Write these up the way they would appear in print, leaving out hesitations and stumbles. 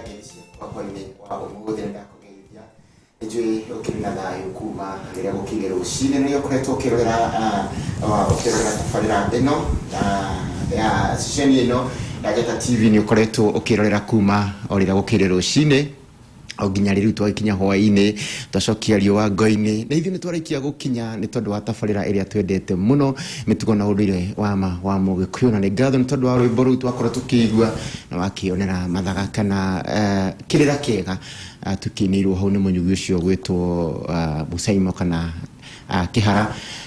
Agesi kwa kwani wa umuthi ndakugeithia ijui ukirina thayu kuma rĩrĩa gũkĩgera ũcini nĩ ũkoretwo ũkĩrorera tabarĩra ĩno ya ceceni ĩno ya Njata TV nĩ ũkoretwo ũkĩrorera kuma o rĩrĩa gũkĩgera ũcini o nginya rĩu twakinya hwaĩ-inĩ twacokia riũa ngo-inĩ na ithuĩ nĩ twarĩkia gũkinya nĩ tondũ wa tabarĩra ĩrĩa twendete mũno mĩtugo na ũndũire wa Mũgĩkũyũ na nĩ ngatho nĩ tondũ wa rwĩmbo rũu twakorwo tũkĩigua na wakĩonera mathaga kana kĩrĩra kĩega tũkĩinĩirwo hau nĩ mũnyugi ũcio gwĩtwo Mũcaimo kana Kĩhara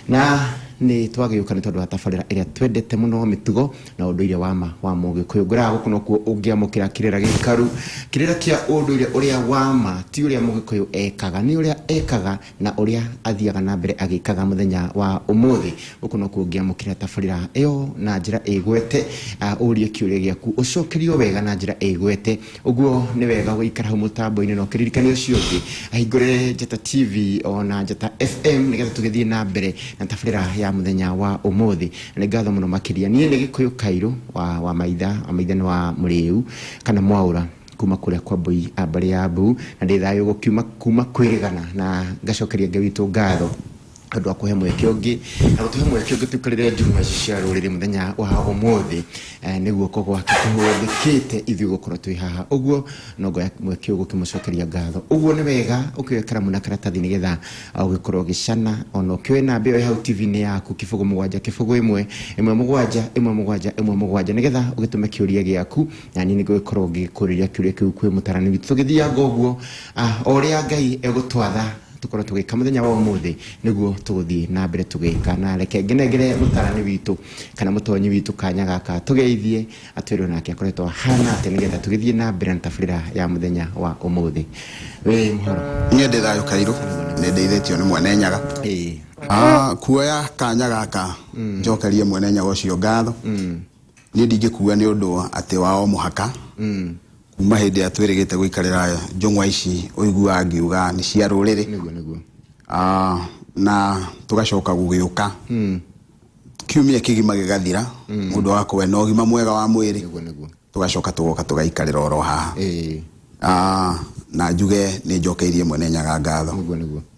na nĩ twagĩũka nĩ tondũ wa tabarĩra ĩrĩa twendete mũno mĩtugo na ũndũire wa Mũgĩkũyũ ngũraga gũkũ nokuo ũngĩamũkĩra kĩrĩra gĩkaru kĩrĩra kĩa ũndũire ũrĩa wama ti ũrĩa Mũgĩkũyũ ekaga nĩ ũrĩa ekaga na ũrĩa athiaga na mbere agĩkaga mũthenya wa ũmũthĩ gũkũ nokuo ũngĩamũkĩra tabarĩra ĩyo na njĩra ĩgwete ũrie kĩũria gĩaku ũcokerio wega na njĩra ĩgwete ũguo nĩ wega gũikara hau mũtambo-inĩ na ũkĩririkania ũcio ũngĩ ahingũre Njata TV ona Njata FM nĩgetha tũgĩthiĩ na mbere na tabarĩra ya muthenya wa umuthi nĩ ngatho mũno makĩria niĩ nĩ Gĩkũyũ Kairũ wa maitha nĩ wa Mũrĩu kana Mwaũra kuma kũrĩa kwa Mbũi mbarĩ ya Mbu na ndĩ thayũ gũkiuma kuma kwĩrĩgana na ngacokeria Ngai witũ ngatho andũ a kũhe mweke ũngĩ na gũtũhe mweke ũngĩ tũkarĩre njuma cia rũrĩrĩ mũthenya wa ũmũthĩ nĩguo ko gwake tũhũthĩkĩte ithuĩ gũkorwo twĩ haha ũguo no ngoya mweke ũguo kĩmũcokeria ngatho ũguo nĩ wega ũkĩoya karamu na karatathi nĩgetha ũgĩkorwo ũgĩcana ona ũkĩoe namba ĩyo hau TV-inĩ yaku kĩbũgũ mũgwanja kĩbũgũ ĩmwe mũgwanja nĩgetha ũgĩtũme kĩũria gĩaku na niĩ nĩngũgĩkorwo ngĩkũrĩria kĩũria kĩu kwĩ mũtarani witũ tũgĩthianga ũguo o ũrĩa Ngai egũtwatha tukorwo tugika muthenya wa umuthi niguo tuguthii na mbere tugika na reke ngenegere mutarani witu kana mutonyi witu kanya gaka tugeithie atwirwo nake akoretwo hana ate nigetha tugithie na mbere na tabarĩra ya muthenya wa umuthi we muhoro nie ndi thayu Kairũ ni ndeithĩtio ni Mwene Nyaga kuoya kanya gaka njokerie Mwene Nyaga ũcio ngatho nie ndingĩkua nĩ ũndũ atĩ wao mũhaka kuma hĩndĩ atwĩrĩgĩte gũikarĩra njũng'wa ici ũiguaga ngiuga nĩ cia rũrĩrĩ na tũgacoka gũgĩũka kiumia kĩgima gĩgathira mũndũ agakorwo na ũgima mwega wa mwĩrĩ tũgacoka tũgoka tũgaikarĩra oro haha na njuge nĩ njokeirie Mwene Nyaga ngatho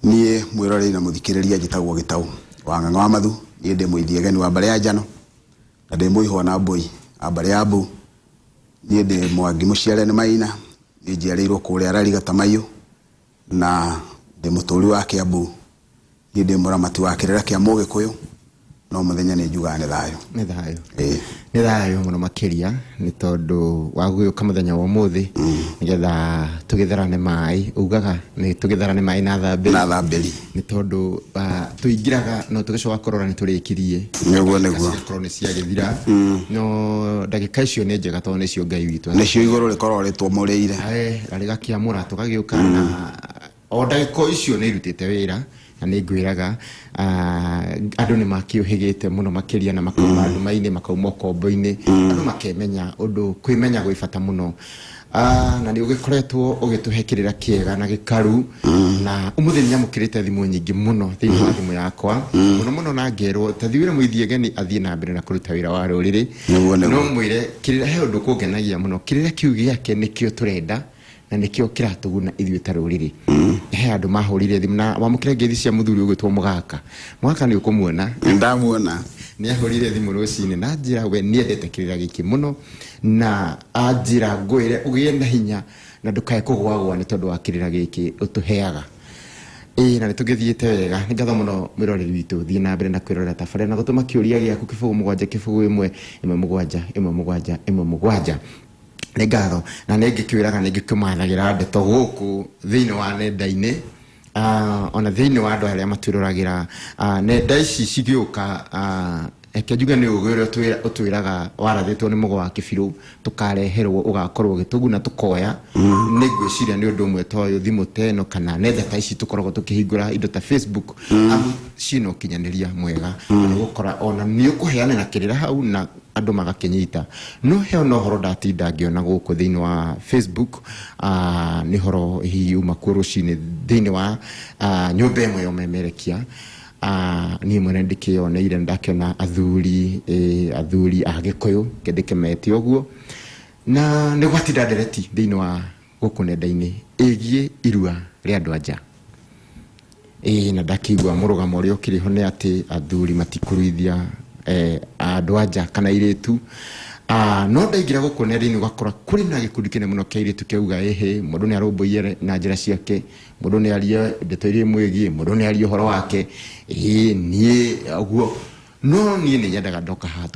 niĩ mwĩroreri na mũthikĩrĩria njĩtagwo Gĩtaũ wa Ng'ang'a wa Mathu niĩ ndĩ mũithiageni wa mbarĩ ya Njano na ndĩ mũihwo na Mbũi mbarĩ ya Mbu niĩ ndĩ Mwangi mũciare nĩ Maina nĩ njiarĩirwo kũrĩa Rariga Mayu na ndĩ mũtũri wa Kĩambu niĩ ndĩ mũramati wa kĩrĩra kĩa Mũgĩkũyũ no mũthenya nĩ njugaga nĩ thayũ mũno makĩria nĩ tondũ wa gũgĩũka mũthenya wa ũmũthĩ nĩgetha tũgĩtherane maĩ ugaga nĩ tũgĩtherane maĩ na thambĩri nĩ tondũ tũingĩraga no tũgĩcoka kũrora nĩ tũrĩkirie nĩguo korwo nĩ ciagĩthira no ndagĩka icio nĩ njega tondũ nĩcio Ngai witũ nĩcio igũrũ rĩkorwo rĩtũmũrĩire rĩgakĩamũra tũgagĩũka na o ndagĩka icio nĩ irutĩte wĩra na nĩ ngwĩraga andũ nĩ makĩũhĩgĩte mũno makĩria na makauma nduma-inĩ makauma kombo-inĩ andũ makemenya ũndũ kwĩmenya gwĩ bata mũno na nĩ ũgĩkoretwo ũgĩtũhe kĩrĩra kĩega na gĩkaru na ũmũthĩ nĩ nyamũkĩrĩte thimũ nyingĩ mũno thĩinĩ wa thimũ yakwa mũno na ngerwo ta thiwĩre mũithiageni athiĩ na mbere na kũruta wĩra wa rũrĩrĩ no mwĩre kĩrĩra he ũndũ kũngenagia mũno kĩrĩra kiu gĩake nĩkĩo tũrenda na nĩkĩo kĩratũguna ithuĩ ta rũrĩrĩ he andũ mahũrire thimũ na wamũkĩre ngeithi cia mũthuri ũgwĩtwo Mũgaka nĩ ũkũmuona ndamuona nĩ ahũrire thimũ rũcinĩ na njĩra we nĩ endete kĩrĩra gĩkĩ mũno na anjĩra ngwĩre ũgĩe na hinya na ndũkae kũgwagwa nĩ tondũ wa kĩrĩra gĩkĩ ũtũheaga na nĩ tũgĩthiĩte wega nĩ ngatho mũno mwĩroreri witũ thiĩ na mbere na kwĩrorera tabarĩra na gũtũma kĩũria gĩaku kĩbũgũ mũgwanja kĩbũgũ ĩmwe mũgwanja nĩ ngatho na nĩ ngĩkwĩraga nĩ ngĩkũmathagĩra ndeto gũkũ thĩinĩ wa nenda-inĩ ona thĩinĩ wa andũ arĩa matwĩroragĩra nenda ici cigĩũka eke njuge nĩ ũgĩre ũtwĩraga warathĩtwo nĩ mũgo wa kĩbirũ tũkareherwo ũgakorwo ũgĩtũguna tũkoya nĩ ngwĩciria nĩ ũndũ ũmwe toyũ thimũ teno kana nenda ta ici tũkoragwo tũkĩhingũra indo ta Facebook ciĩna ũkinyanĩria mwega nĩ gũkora ona nĩ ũkũheana na kĩrĩra hau na andũ magakĩnyita no heo no horo ndatinda ngĩona gũkũ thĩinĩ wa Facebook nĩ horo hihi uma kuo rũcinĩ thĩinĩ wa nyũmba ĩmwe ya ũmemerekia niĩ mwene ndĩkĩoneire ndakĩona athuri a Gĩkũyũ ngĩndĩkĩmete ũguo na nĩ gwatinda ndereti thĩinĩ wa guku nenda-ini igie irua ria andu anja na ndakigwa murugamo uri ukiriho ni ati athuri matikuruithia andu anja kana iritu no ndaingira guku nenda-ini ugakora kuri na gikundi kine muno kia iritu kiuga mundu ni arumbuiye na njira ciake, mundu ni arie ndeto iria mwigie, mundu ni arie horo wake nie uguo no nie ni nyendaga ndoka ha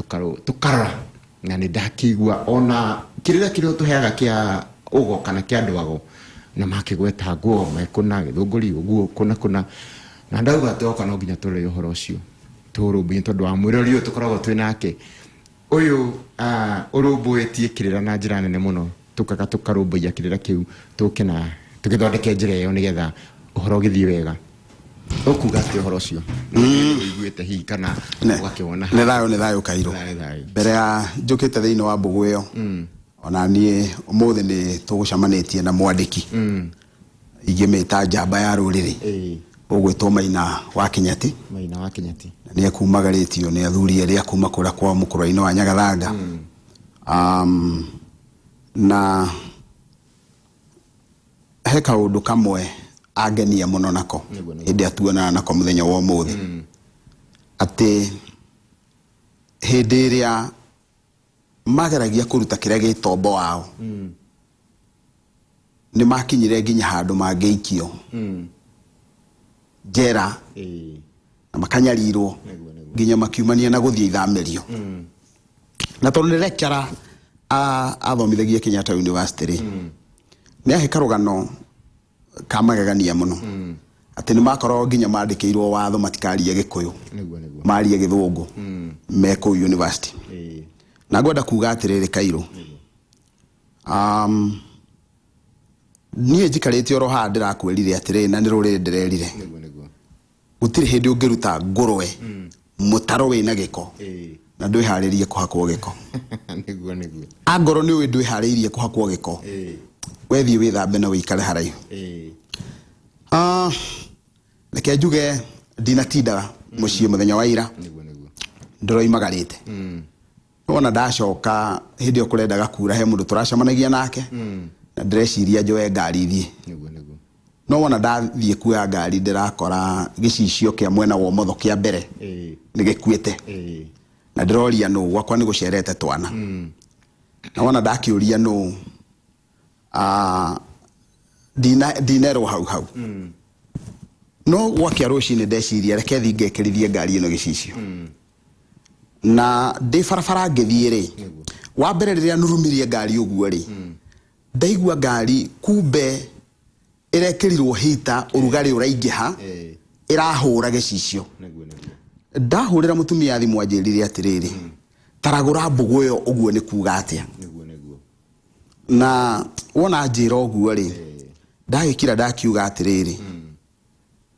tukarora na ni ndakigwa ona kirira kirio tuheaga kia ugo kana kia ndwago na makigweta nguo mekuna githunguri uguo kuna na ndauga toka no nginya tore uhoro ucio turumbuye tondu wa mwirori uyu tukoragwo twi nake uyu urumbuitie kirira na njira nene muno tukarumbuya kirira kiu tukina tugithondeke njira iyo nigetha uhoro githii wega okuga ati uhoro ucio iguite hi kana wakiona ni thayo Kairo mbere ya njukite thiini wa mbugu iyo ona nie umuthi ni tugucamanitie na mwandiki igimeta njamba ya ruriri ugwitwo Maina wa Kinyati ni akumagaritio ni athuri eria kuma kura kwa mukuru-ini wa Nyagathanga na he kaundu kamwe agenia muno nako hindi atuana nako muthenya wa umuthi ati hindi iria mageragia kuruta kiria gitombo wao ni makinyire nginya handu mangeikio jera na makanyarirwo nginya makiumania na guthie ithamerio na tondu ni lecturer athomithagia Kenyatta University ni ahikarugano kamagegania muno ati ni makorwo nginya mandikirwo watho matikarie Gikuyu marie Githungu meko university na gwenda kuga atiriri Kairo nie njikarite oro ha ndirakwirire atiri na ni rurire ndirerire gutiri hindi ungiruta ngurwe mutaro wina giko na ndwiharirie kuhakwo giko angoro ni we ndwiharirie kuhakwo giko wethi withambe na wikare haraihu reke njuge ndinatinda muciĩ muthenya wa ira ndiroimagarite ona ndacoka hindi okurendaga kura he mundu turacamanagia nake na ndreciria njoe ngari thie no wona ndathie kuya ngari ndirakora gicicio kia mwena wa motho kia mbere ni gikuite na ndiroria no gwakwa ni gucerete twana na wona ndakiuria no dinero hau no gwakia rucini ndeciria reke thi ngekirithie ngari ino gicicio na ndi farafara ngithie ri wa mbere riria nurumirie ngari uguo ri ndaigua ngari kumbe irekirirwo hita urugari uraingiha irahura gicicio ndahurira mutumia thimu anjirire atiriri taragura mbugu iyo uguo ni kuga atia na wona njira uguo ri ndagikira ndakiuga atiriri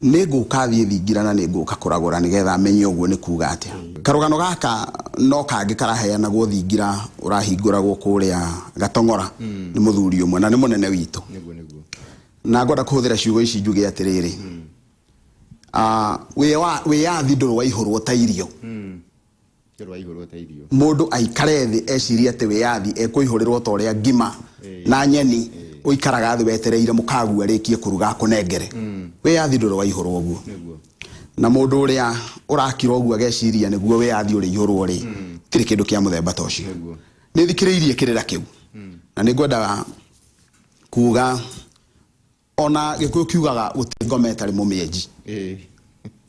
ninguka thie thingira na ninguka kuragura nigetha menye uguo ni kuga atia karugano gaka no kangi karaheana gwo thingira urahinguragwo kuria Gatong'ora ni muthuri umwe na ni munene witu na ngoda kuhuthira ciugo ici njuge atiriri we yathi nduru wa ihurwo ta irio mundu aikare thi eciria ati we yathi ekuihurirwo ta uria ngima na nyeni uikaraga thi wetereire mukagu arikie kuruga kunengere we yathi nduru wa ihurwo uguo na mundu uria urakira uguo ageciria niguo we yathi uri ihurwo ri tiri kindu kia muthemba ta ucio ni thikiriirie kirira kiu na ni ngwenda kuga ona Gikuyu kiugaga gutingome tari mumienji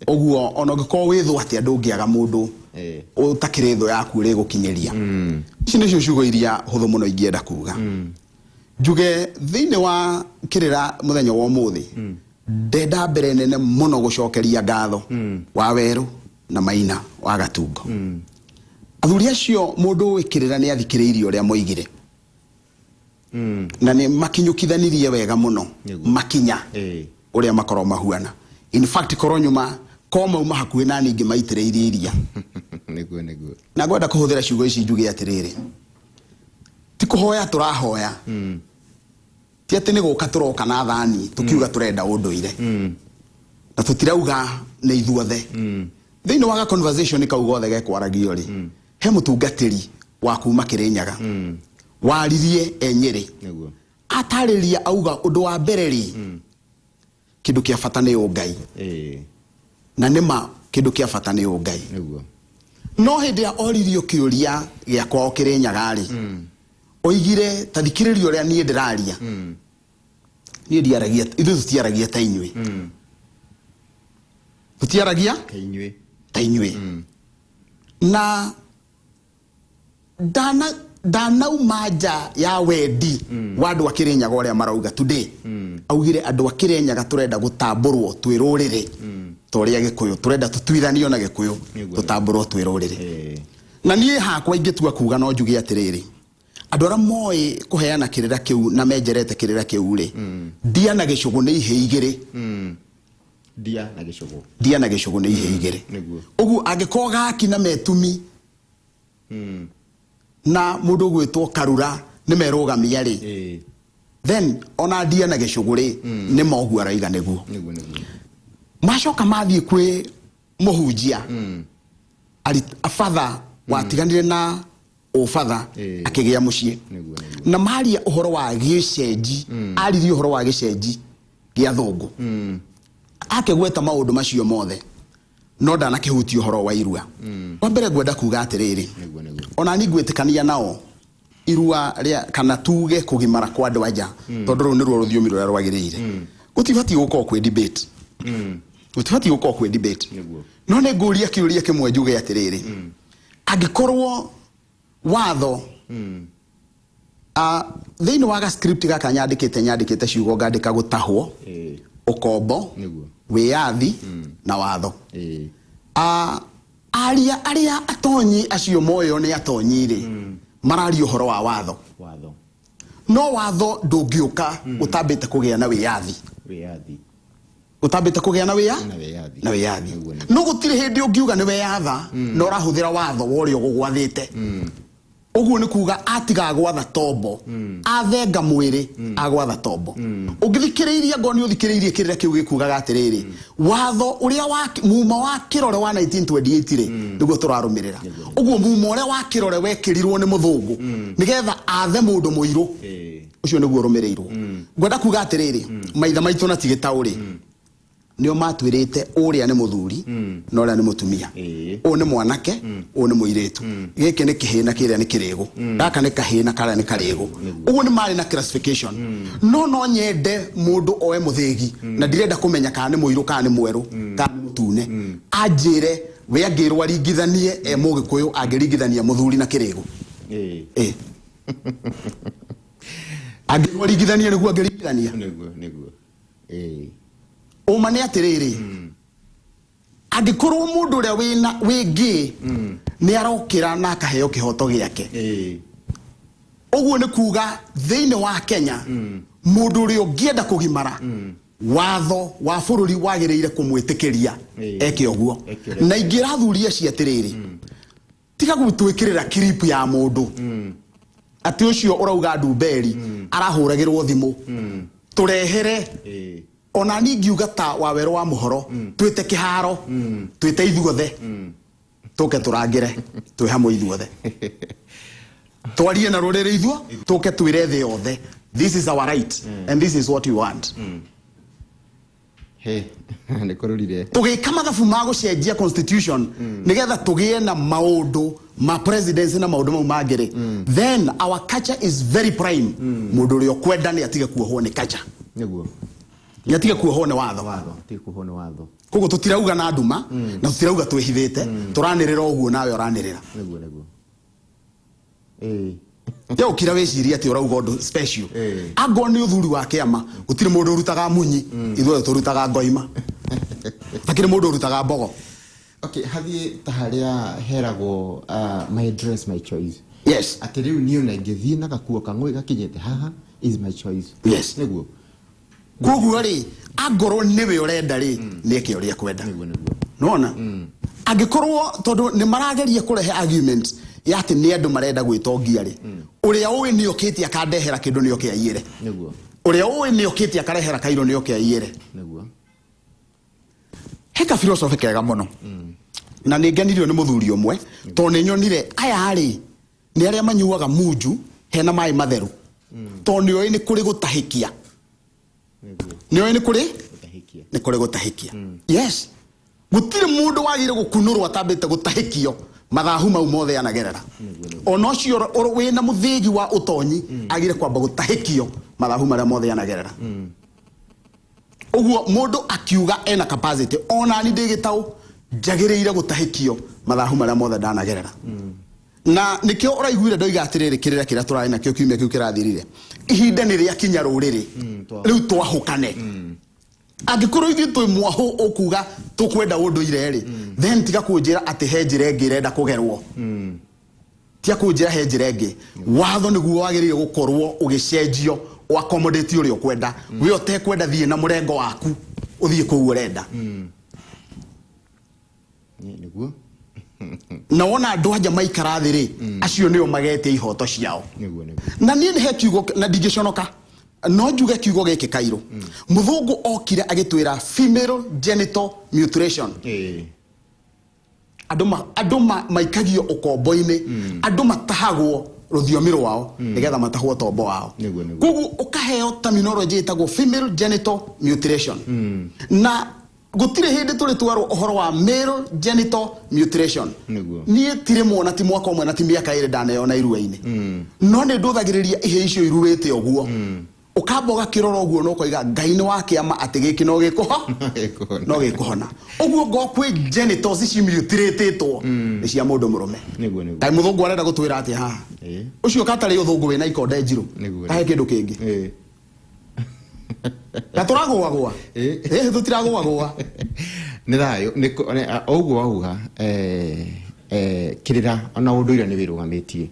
uguo ona ngiko withu ati andu ngiaga mundu utakire tho yaku ri gukinyeria ici nicio ciugo iria huthu muno ingienda kuga njuge thiini wa kirira muthenya wa umuthi ndenda mbere nene muno gucokeria ngatho wa Weru na Maina wa Gatungo athuri acio mundu wikirira ni athikiriirie uria moigire na ni makinyukithanirie wega muno makinya uria makoro mahuana in fact koronyuma koma uma hakuhi na ningi maitireirie iria niguo na gwenda kuhuthira ciugo ici njuge atiriri ti kuhoya turahoya ti ati ni guka turoka na thani tukiuga turenda unduire na tutirauga ni ithuothe thiini wa conversation kauga othe gekwaragio ri he mutungatiri wa kuma Kirinyaga waririe Enyeri atariria auga undu wa mbere ri kindu kia bata ni ungai na nima kindu kia bata ni ungai niguo no hindi ya oririo kiuria gia kwao Kirinyaga ri oigire tathikiririo uria nie ndiraria nie ndiaragia ithu tutiaragia ta inyui tutiaragia ta inyui na danauma nja ya wendi wa andu a Kirinyaga uria marauga today augire andu a Kirinyaga turenda gutamburwo twirurire toria Gikuyu turenda tutuithanio na Gikuyu tutamburwo twirurire na nie hakwa ingitua kuga no njuge atiriri andu ara moi kuheana kirira kiu na menjerete kirira kiu ri Ndia na Gicugu ni ihe igiri Ndia na Gicugu ni ihe igiri ugu agiko gaki na metumi na mundu gwitwo Karura ni merugamia ri then ona Ndia na Gicugu ri ni mogu araiga niguo macoka mathie kwi muhunjia ali afatha watiganire na ufatha akigia mucie na maria uhoro wa gicenji aririe uhoro wa gicenji gia thungu akegweta maundu macio mothe no ndana kihuti uhoro wa irua wa mbere gwenda kuga atiriri ona ni gwitikania nao irua ria kana tuge kugimara kwa andu anja tondu ru ni ruo ruthiumi ruria rwagirire gutibati guko kwi debate gutibati guko kwi debate no ne nguria kiuria kimwe njuge atiriri agikorwo watho thiini wa script gaka nyandikite ciugo ngandika gutahwo ukombo wiathi na watho aria atonyi acio moyo ni atonyire marari uhoro wa watho no watho ndungiuka utambite kugia na wiathi utambite kugia na wiathi no gutire hindi ungiuga ni weyatha no rahuthira watho wori ogugwathite uguo ni kuga atiga gwatha tombo athenga mwiri agwatha tombo ugithikiriria ngoni uthikiririe kirira kiu gikugaga atiriri watho uria wa muma wa kirore wa 1928 ri niguo turarumirira uguo muma uria wa kirore wekirirwo ni muthungu nigetha athe mundu muiru ucio niguo rumirirwo ngwenda kuga atiriri maitha maitu na tigitauri nio matwirite uria ni muthuri no uria ni mutumia u ni mwanake u ni muiretu giki ni kihina kiria ni kirigo gaka ni kahina kara ni karigo uguo ni mari na classification no nyende mundu oe muthegi na ndirenda kumenya kana ni muiru kana ni mweru kana ni mutune ajire we agirwa ringithanie Mugikuyu agiringithania muthuri na kirigo agirwa ringithanie niguo agiringithania niguo umane atiriri angikorwo mundu uria wingi ni arokira na akaheo kihoto giake uguo ni kuga thiini wa Kenya mundu uria ungienda kugimara watho wa bururi wagiriire kumwitikiria eke uguo na ingirathuria cia atiriri tiga gutwikirira clip ya mundu ati ucio urauga Ndumberi arahuragirwo thimu turehere ona ningiuga ta Waweru wa Muhoro twite kiharo twite ithuothe tuke turangire twi hamwe ithuothe twarie na rurire ithuo tuke twire thi yothe this is our right and this is what we want ni kururire tugika mathabu ma gucenjia constitution nigetha tugie na maundu ma presidency na maundu mau mangiri then our culture is very prime mundu uri okwenda ni atige kuohwo ni culture niguo yatige kuohwo ni watho atige kuohwo ni watho kogo tutirauga na nduma na tutirauga twihithite turanirira uguo nawe uranirira niguo ya ukira weciria ati urauga undu special ago ni uthuri wa kiama gutire mundu urutaga munyi ithuothe turutaga ngoima takire mundu urutaga mbogo okay hathie taharia heragwo my dress my choice yes ati riu ni una ngithie na gakuo kang'oi gakinyete haha is my choice yes niguo koguo ri agoro niwe urenda ri niki uria kwenda nona angikorwo tondu ni marageria kurehe argument ya ati ni andu marenda gwitongia ri uria uwi ni okiti akandehera kindu ni okia iyere niguo uria uwi ni okiti akarehera kairo ni okia iyere niguo heka philosophy kega muno na ningenirio ni muthuri umwe to ni nyonire aya ri ni aria manyuaga munju hena mai matheru to nio ni kuri gutahikia nio ni kuri gutahikia yes gutire mundu wagire gukunurwo atambite gutahikio mathahu mau mothe anagerera ono cio wina muthigi wa utonyi agire kwamba gutahikio mathahu maria mothe anagerera uguo mundu akiuga ena capacity ona ni ndigitau njagiriire gutahikio mathahu maria mothe ndanagerera na nikio uraiguire ndoiga atiriri kirira kira turai na kio kiumia kiu kirathirire ihinda ni ria kinya ruriri riu twahukane angikorwo ithu twi mwahu ukuga tukwenda unduire ri then tiga kunjira ati he njira ingi irenda kugerwo tia kunjira he njira ingi watho niguo wagirire gukorwo ugicenjio o accommodate uri ukwenda we otekwenda thie na murengo waku uthie ku urenda niguo na wona andu anja maikara thi ri acio nio magete ihoto ciao na nie ni he kiugo na ndigiconoka no njuge kiugo giki Kairo muthungu okire agitwira female genital mutilation andu maikagio ukombo-ini andu matahagwo ruthiomi rwao nigetha matahwo tombo wao koguo ukaheo terminology itagwo female genital mutilation na gutire hindi tuli twaro uhoro wa male genital mutilation nie tire mona ti mwaka umwe na ti miaka iri ndaneyona iruaini no ni nduthagiriria ihe icio irurite oguo ukamboga kiroro oguo no koiga ngai ni wake ama atigiki no gikuhona oguo gokwe genitals ici mutilatetwo ni cia mundu murume kai muthungu arenda gutwira ati ha ucio katari uthungu wina ikonde njiru kahe kindu kingi gaturagwa tutiragwa ni thayo ni oguo wauga kirira ona unduire ni wirugamitie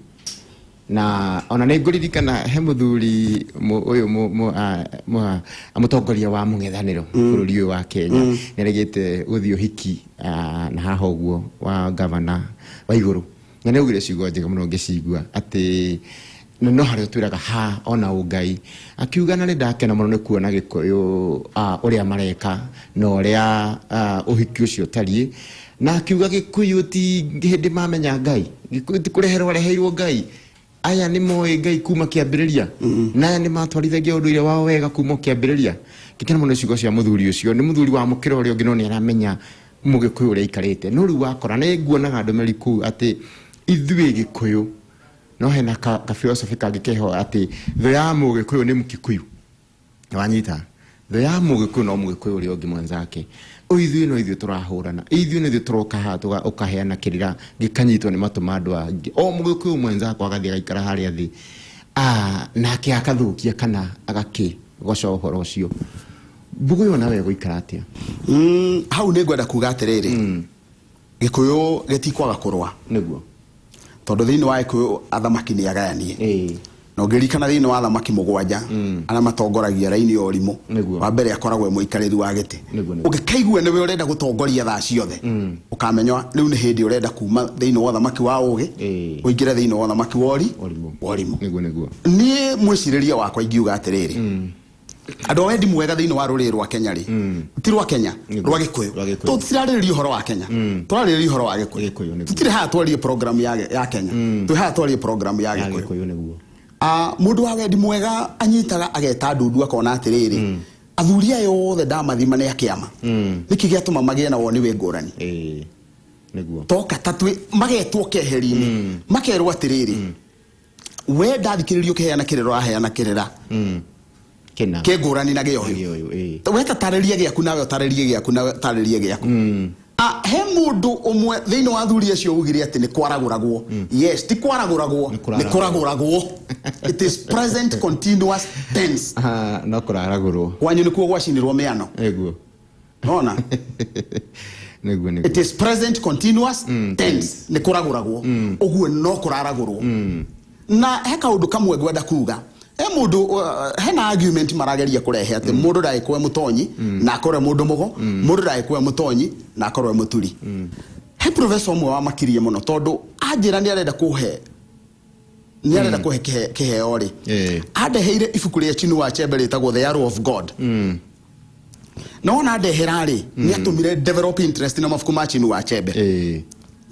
na ona ni nguririkana he muthuri uyu amutongoria wa mung'ethaniro bururi uyu wa Kenya ni regete guthio hiki na haha uguo wa governor wa iguru na ni ugire ciugo njega muno ngicigua ati no hari twiraga ha ona ungai akiuga na ndakena muno ni kuona gikuyu uria mareka no uria uhiki ucio tarie na akiuga gikuyu ti hindi mamenya ngai gikuyu ti kureherwo reheirwo ngai aya ni moe ngai kuma kiambiriria na aya ni matwarithagia unduire wao wega kuma kiambiriria kikena muno ciugo cia muthuri ucio ni muthuri wa mukira uria ungi no ni aramenya mugikuyu uria ikarite no riu wakora ni nguonaga ndumeri ku ati ithui gikuyu no hena ka philosophy kangikeho ati tho ya mugikuyu ni mukikuyu wanyita tho ya mugikuyu no mugikuyu uria ungi mwanzake oithui no ithui turahurana ithui no ithui turoka ha ukaheana kirira gikanyitwo ni matuma andu angi o mugikuyu mwenzako agathie gaikara haria thi nake akathukia kana agaki goco horo ucio buguyo nawe guikara atia hau ni ngwenda kuga atiriri gikuyu getikwaga kurwa niguo tondu thiini wa gikuyu athamaki ni agayanie no ngirikana thiini wa athamaki mugwanja ana matongoragia raini ya urimu wa mbere akoragwo muikariri wa giti ugikaigua niwe urenda gutongoria thaa ciothe ukamenya riu ni hindi urenda kuma thiini wa athamaki wa ugi uingira thiini wa athamaki wa urimu niguo nie mwiciriria wakwa ingiuga atiriri andu wendi mwega thiini wa ruriri rwa Kenya ri ti rwa Kenya rwa gikuyu tutirarĩrĩria uhoro wa Kenya turarĩrĩria uhoro wa gikuyu tutire ha twarie program ya Kenya tu ha twarie program ya gikuyu niguo mundu wa wendi mwega anyitaga ageta ndundu akona atiriri athuri ayo othe ndamathima ni akiama niki giatuma magie na woni we ngurani niguo toka tatwe magetwo keheri-ini makerwo atiriri we ndathikiririo keheana kiriro aheana kirira kena ke ngurani na gioyo we tataririe giaku nawe utaririe giaku na taririe giaku he mundu umwe thiini wa athuri acio ugire ati ni kwaraguragwo yes ti kwaraguragwo ni kuraguragwo it is present continuous tense no kuraragurwo kwanyu ni kuo gwacinirwo miano eguo nona niguo it is present continuous tense ni kuraguragwo uguo no kuraragurwo na he kaundu kamwe ngwenda kuga mundu hena argument marageria kurehe ati mundu ndaikwe mutonyi na akorwe mundu mugo mundu ndaikwe mutonyi na akorwe muturi he professor mwe wa makirie muno tondu anjira ni arenda kuhe kiheo ri adeheire ibuku ria Chinua Achebe ritagwo The Arrow of God no na ndehera ri ni atumire develop interest na mafuku ma Chinua Achebe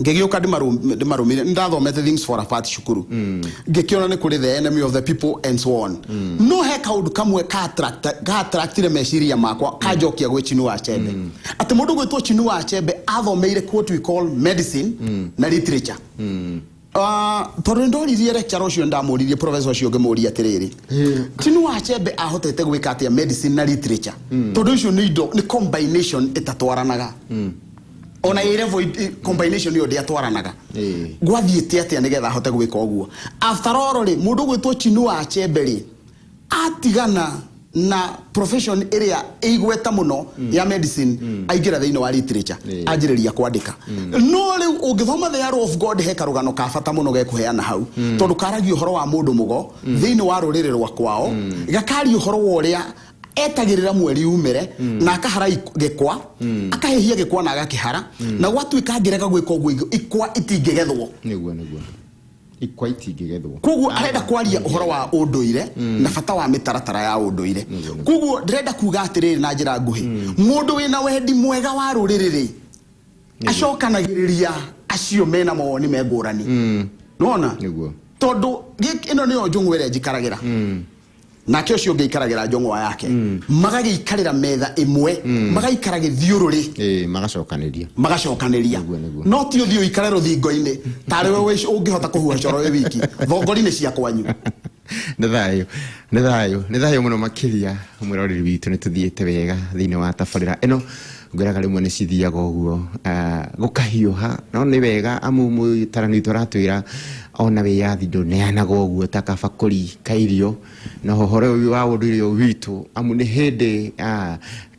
ngegioka ndimarumire ndathomete things for a part shukuru ngekiona ni kuri the enemy of the people and so on no he kaundu kamwe ka attractire meciria makwa kajokia gwe Chinua Achebe ati mundu gwitwo Chinua Achebe athomeire what we call medicine na literature tondu ndoririe lecture ucio ndamuririe professor ucio ngemuria atiriri Chinua Achebe ahotete gwika atia medicine na literature tondu ucio ni combination itatwaranaga ona level combination yo dia twaranaga gwathiete atia nigetha hote gwika oguo after all ri mundu gwitwo Chinua Achebe ri atigana na profession area igweta muno ya medicine aigira thiini wa literature ajiriria kwandika no ri ungithoma the arrow of God he karugano ka fata muno gekuheana hau tondu karagi uhoro wa mundu mugo thiini wa rurire rwa kwao gakari uhoro wa uria etagirira mweri umire na akahara gekwa akahehia gekwa na agakihara na watu ikagirega gwika ogwo ikwa itingegethwo niguo ikwa itingegethwo kugu arenda kwaria uhoro wa unduire na fata wa mitaratara ya unduire kugu ndirenda kuga atiriri na njira nguhi mundu wina wendi mwega wa ruririri acokanagiriria acio mena mawoni megurani nona niguo tondu ino niyo njungwere njikaragira na kio cio ngeikaragira njongwa yake magagiikarira metha imwe magaikara githiururi magacokanĩria no ti uthio ikare ruthingo-ini tari we ungihota kuhua coro we wiki thongori-ini cia kwanyu nĩ thayo muno makiria mwiroreri witu nĩ tuthiĩte wega thĩinĩ wa tabarĩra ĩno ngwĩraga rĩmwe nĩ cithiaga ũguo gũkahiũha no nĩ wega amu mũtarani tũratwĩra ona wĩyathi ndũneanaga ũguo ta kabakũri ka irio na ũhoro ũyũ wa ũndũire witũ amu nĩ hĩndĩ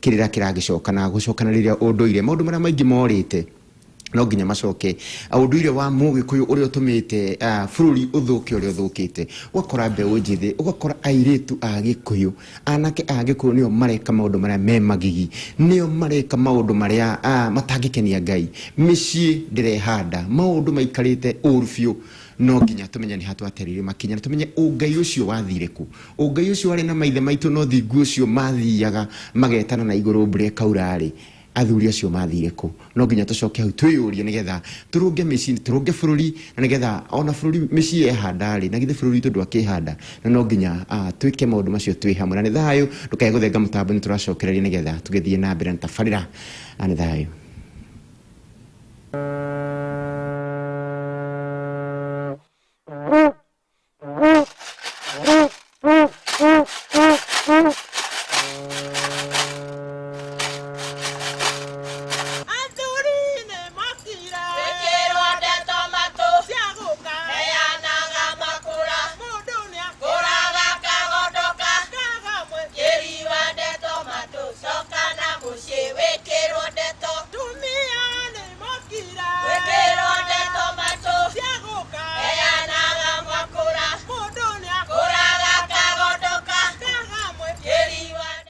kĩrĩra kĩragĩcokana gũcokanĩrĩria ũndũire maũndũ marĩa maingĩ morĩte no nginya macoke ũndũire wa mũgĩkũyũ ũrĩa ũtũmĩte bũrũri ũthũke ũrĩa ũthũkĩte ũgakora mbeũ njĩthĩ ũgakora airĩtu a Gĩkũyũ anake a Gĩkũyũ nĩo mareka maũndũ marĩa me magigi nĩo mareka maũndũ marĩa matangĩkenia Ngai mĩciĩ ndĩrehanda maũndũ maikarĩte ũru biũ no nginya tumenye ni hatu aterire makinya na tumenye Ngai ucio wathire ku Ngai ucio ari na maithe maitu no thingu ucio mathiaga magetana na iguru mbure kaurari athuri acio mathire ku no nginya tucoke hau twiyurie nigetha turunge mĩciĩ turunge bũrũri na nigetha ona bũrũri mĩciĩ ehandari na githe bũrũri tondu akihanda na no nginya twike maũndũ macio twi hamwe na ni thayo ndũkae gũthenga mũtambo ni turacokereria nigetha tugithie na mbere na tabarĩra na ni thayo.